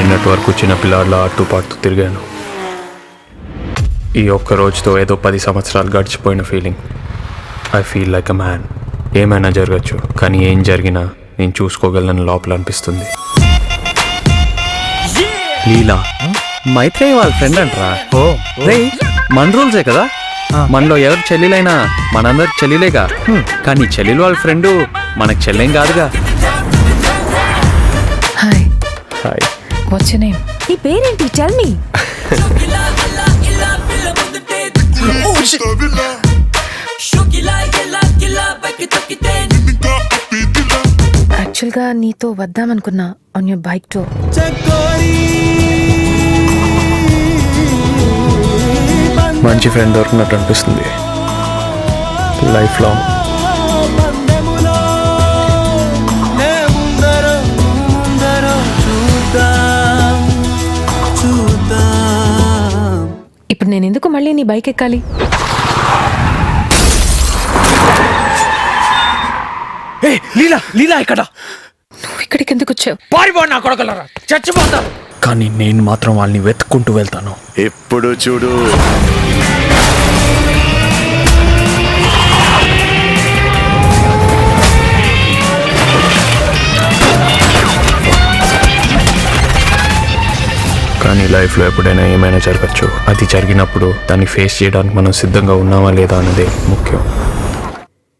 నిన్నటి వరకు చిన్న పిల్లాడిలా అట్టు పాటుతూ తిరిగాను. ఈ ఒక్క రోజుతో ఏదో 10 సంవత్సరాలు గడిచిపోయిన feeling. I feel like a man. ఏమైనా జరగచ్చు, కానీ ఏం జరిగినా నేను చూసుకోగలను లోపల అనిపిస్తుంది. లీలా మైత్రేయ వాళ్ళ ఫ్రెండ్ అంటరా? రే మన రూల్సే కదా, మనలో ఎవరు చెల్లెలైనా మనందరికి చెల్లెలేగా. కానీ చెల్లెలు వాళ్ళ ఫ్రెండు మనకు చెల్లెం కాదుగా. Hi, hi. What's your name? నీ పేరేంటి? Tell me. యాక్చువల్గా నీతో వద్దామనుకున్నా ఆన్ యువర్ బైక్ టూర్. మంచి ఫ్రెండ్ దొరికినట్టు అనిపిస్తుంది లైఫ్ లాంగ్. ఇప్పుడు నేను ఎందుకు మళ్ళీ నీ బైక్ ఎక్కాలి? లీలా లీలా ఇక్కడ నువ్వు ఇక్కడికి ఎందుకు వచ్చావు? పారిపోండి నా కొడకలరా, చచ్చిపోతారు. కానీ నేను మాత్రం వాళ్ళని వెతుక్కుంటూ వెళ్తాను. ఎప్పుడు చూడు కానీ లైఫ్లో ఎప్పుడైనా ఏమైనా జరగచ్చు. అది జరిగినప్పుడు దాన్ని ఫేస్ చేయడానికి మనం సిద్ధంగా ఉన్నామా లేదా అన్నదే ముఖ్యం.